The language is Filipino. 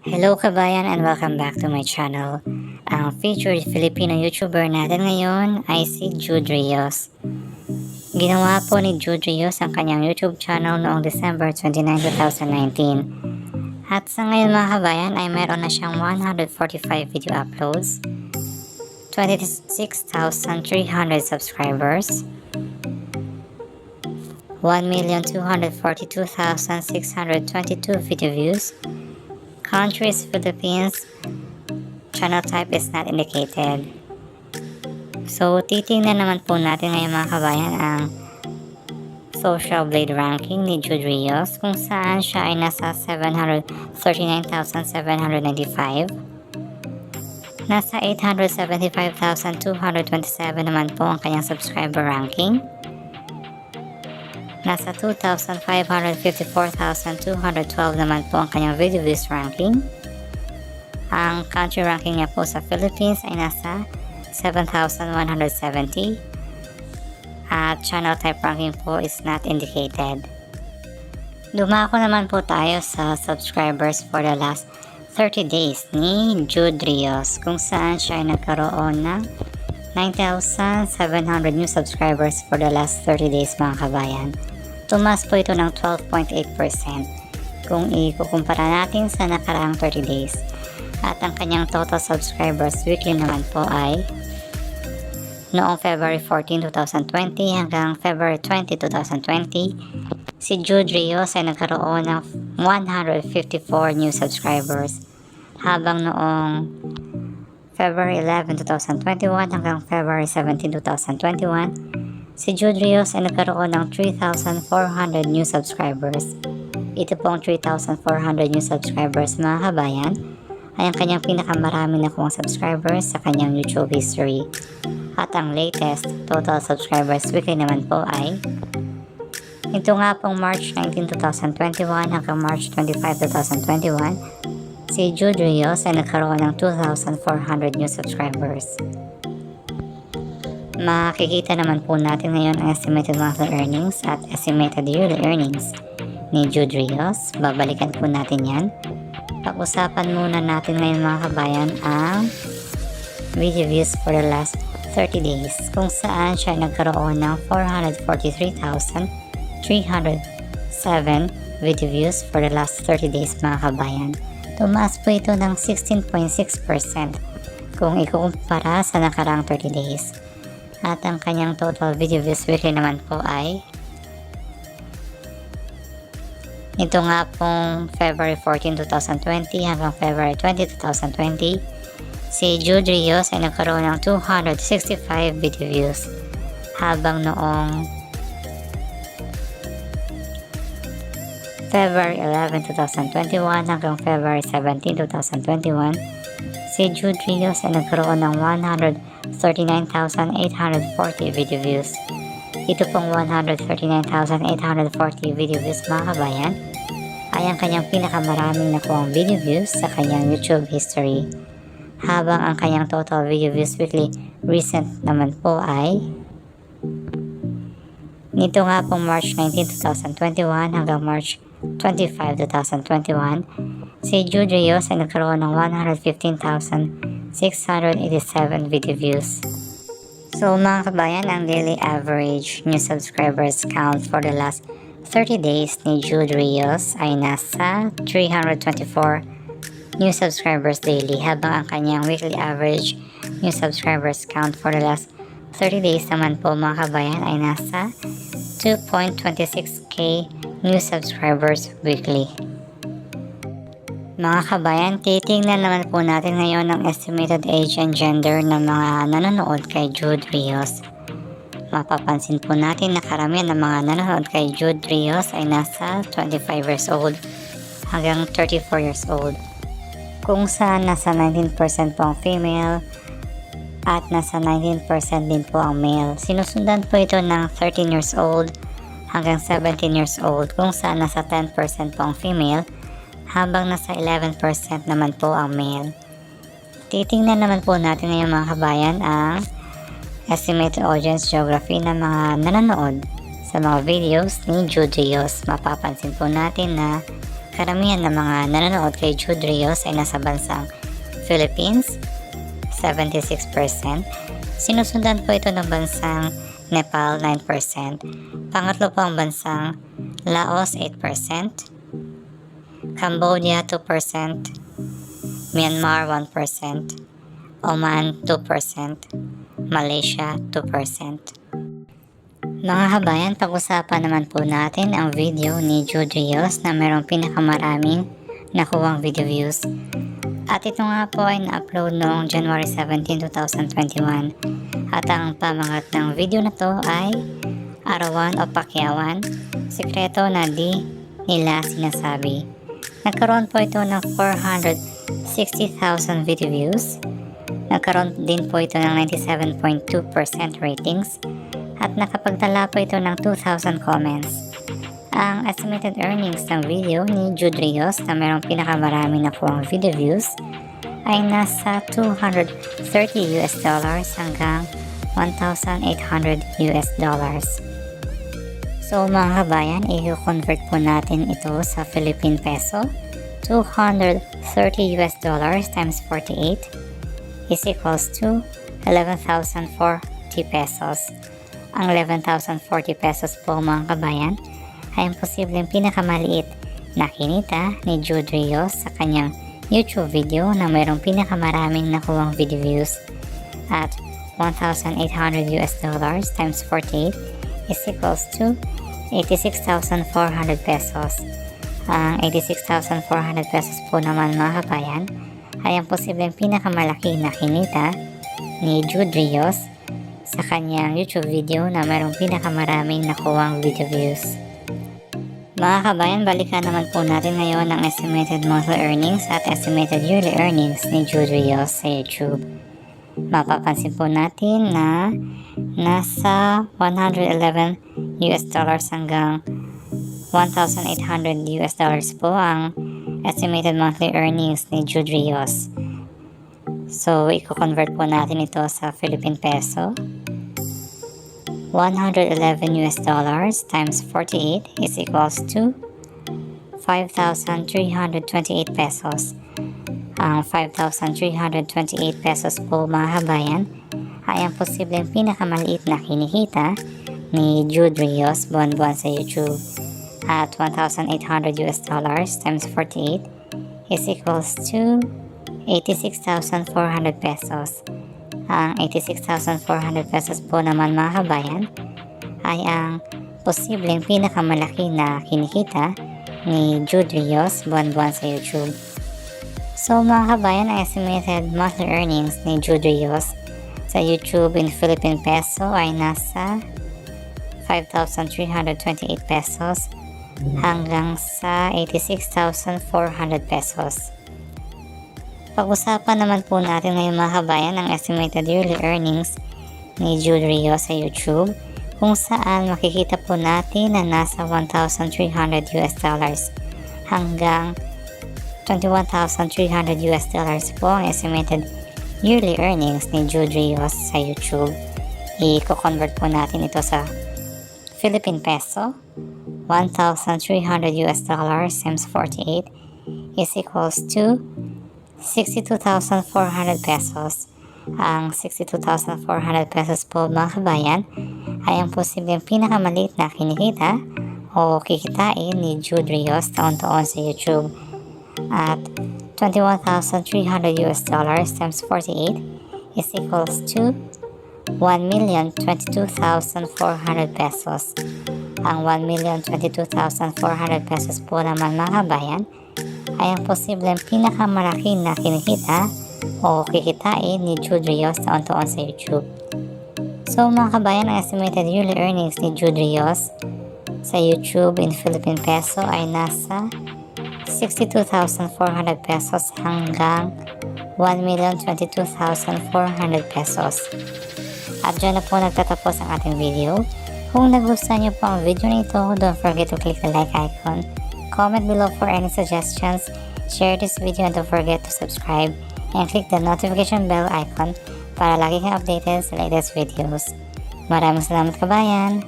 Hello kabayan and welcome back to my channel. Ang featured Filipino YouTuber natin ngayon ay si Jude Rios. Ginawa po ni Jude Rios ang kanyang YouTube channel noong December 29, 2019. At sa ngayon mga kabayan ay meron na siyang 145 video uploads, 26,300 subscribers, 1,242,622 video views. Country is Philippines. Channel type is not indicated. So, titingnan naman po natin ngayon mga kabayan ang Social Blade ranking ni Jude Rios kung saan siya ay nasa 739,795. Nasa 875,227 naman po ang kanyang subscriber ranking. Nasa 2,554,212 naman po ang kanyang video views ranking. Ang country ranking niya po sa Philippines ay nasa 7,170. At channel type ranking po is not indicated. Dumako naman po tayo sa subscribers for the last 30 days ni Jude Rios kung saan siya ay nagkaroon ng 9,700 new subscribers for the last 30 days mga kabayan. Tumaas po ito ng 12.8% kung ikukumpara natin sa nakaraang 30 days. At ang kanyang total subscribers weekly naman po ay noong February 14, 2020 hanggang February 20, 2020, si Jude Rios ay nagkaroon ng 154 new subscribers. Habang noong February 11, 2021 hanggang February 17, 2021, si Jude Rios ay nagkaroon ng 3,400 new subscribers. Ito pong 3,400 new subscribers mga kabayan ay ang kanyang pinakamarami na kong subscribers sa kanyang YouTube history. At ang latest total subscribers weekly naman po ay ito nga pong March 19, 2021 hanggang March 25, 2021, si Jude Rios ay nagkaroon ng 2,400 new subscribers. Makikita naman po natin ngayon ang estimated monthly earnings at estimated yearly earnings ni Jude Rios. Babalikan po natin yan. Pag-usapan muna natin ngayon mga kabayan ang video views for the last 30 days kung saan siya nagkaroon ng 443,307 video views for the last 30 days mga kabayan. Tumaas po ito ng 16.6% kung ikukumpara sa nakaraang 30 days. At ang kanyang total video views weekly naman po ay ito nga pong February 14, 2020 hanggang February 20, 2020, si Jude Rios ay nagkaroon ng 265 video views. Habang noong February 11, 2021 hanggang February 17, 2021, si Jude Rios ay nagkaroon ng 139,840 video views. Ito pong 139,840 video views mga kabayan ay ang kanyang pinakamaraming nakuhang video views sa kanyang YouTube history. Habang ang kanyang total video views weekly recent naman po ay nito nga pong March 19, 2021 hanggang March 25, 2021, si Jude Rios ay nagkaroon ng 115,687 video views. So mga kabayan, ang daily average new subscribers count for the last 30 days ni Jude Rios ay nasa 324 new subscribers daily, habang ang kanyang weekly average new subscribers count for the last 30 days naman po mga kabayan ay nasa 2.26k new subscribers weekly. Mga kabayan, titingnan naman po natin ngayon ang estimated age and gender ng mga nanonood kay Jude Rios. Mapapansin po natin na karamihan ng mga nanonood kay Jude Rios ay nasa 25 years old hanggang 34 years old. Kung saan nasa 19% po ang female at nasa 19% din po ang male. Sinusundan po ito ng 13 years old hanggang 17 years old kung saan nasa 10% po ang female habang nasa 11% naman po ang male. Titingnan naman po natin ngayon mga kabayan ang estimated audience geography ng mga nanonood sa mga videos ni Jude Rios. Mapapansin po natin na karamihan ng mga nanonood kay Jude Rios ay nasa bansang Philippines, 76%. Sinusundan po ito ng bansang Nepal, 9%. Pangatlo po ang bansang Laos, 8%. Cambodia, 2%. Myanmar, 1%. Oman, 2%. Malaysia, 2%. Mga kabayan, pag-usapan naman po natin ang video ni Jude Rios na mayroong pinakamaraming nakuwang video views. At ito nga po ay na-upload noong January 17, 2021. At ang pamangat ng video na to ay Arawan o Pakyawan, sikreto na di nila sinasabi. Nagkaroon po ito ng 460,000 video views. Nagkaroon din po ito ng 97.2% ratings. At nakapagtala po ito ng 2,000 comments. Ang estimated earnings ng video ni Jude Rios na mayroong pinakamaraming nakuwang video views ay nasa $230 hanggang $1,800. So mga kabayan, i-convert po natin ito sa Philippine peso. $230 times 48 is equals to 11,040 pesos. Ang 11,040 pesos po mga kabayan ay ang posibleng pinakamaliit na kinita ni Jude Rios sa kanyang YouTube video na mayroong pinakamaraming nakuwang video views. At $1,800 times 48 is equals to 86,400 pesos. Ang 86,400 pesos po naman mga kabayan ay ang posibleng pinakamalaki na kinita ni Jude Rios sa kanyang YouTube video na mayroong pinakamaraming nakuwang video views. Mga kabayan, balikan naman po natin ngayon ang estimated monthly earnings at estimated yearly earnings ni Jude Rios sa YouTube. Mapapansin po natin na nasa $111 hanggang $1,800 po ang estimated monthly earnings ni Jude Rios. So, i-convert po natin ito sa Philippine peso. $111 times 48 is equals to 5,328 pesos. Ang 5,328 pesos po mga kabayan ay ang posibleng pinakamaliit na kinikita ni Jude Rios buwan-buwan sa YouTube. At $1,800 times 48 is equals to 86,400 pesos. Ang 86,400 pesos po naman mga kabayan ay ang posibleng pinakamalaki na kinikita ni Jude Rios buwan-buwan sa YouTube. So mga kabayan, ang estimated monthly earnings ni Jude Rios sa YouTube in Philippine peso ay nasa 5,328 pesos hanggang sa 86,400 pesos. Pag-usapan naman po natin ngayon mga kabayan ang estimated yearly earnings ni Jude Rios sa YouTube, kung saan makikita po natin na nasa $1,300 hanggang $21,300 po ang estimated yearly earnings ni Jude Rios sa YouTube. I-convert po natin ito sa Philippine peso. $1,300 times 48 is equals to 62,400 pesos. Ang 62,400 pesos po mga kabayan ay ang posibleng pinakamaliit na kinikita o kikitain ni Jude Rios taon-taon sa YouTube. At $21,300 times 48 is equals to 1,022,400 pesos. Ang 1,022,400 pesos po naman mga kabayan ay ang posibleng pinakamalaki na kinikita o kikitain ni Jude Rios taon-taon sa YouTube. So mga kabayan, ang estimated yearly earnings ni Jude Rios sa YouTube in Philippine peso ay nasa 62,400 pesos hanggang 1,022,400 pesos. At dyan na po nagtatapos ang ating video. Kung nagustuhan niyo po ang video na ito, don't forget to click the like icon. Comment below for any suggestions, share this video, and don't forget to subscribe and click the notification bell icon para lagi kang updated sa latest videos. Maraming salamat kabayan!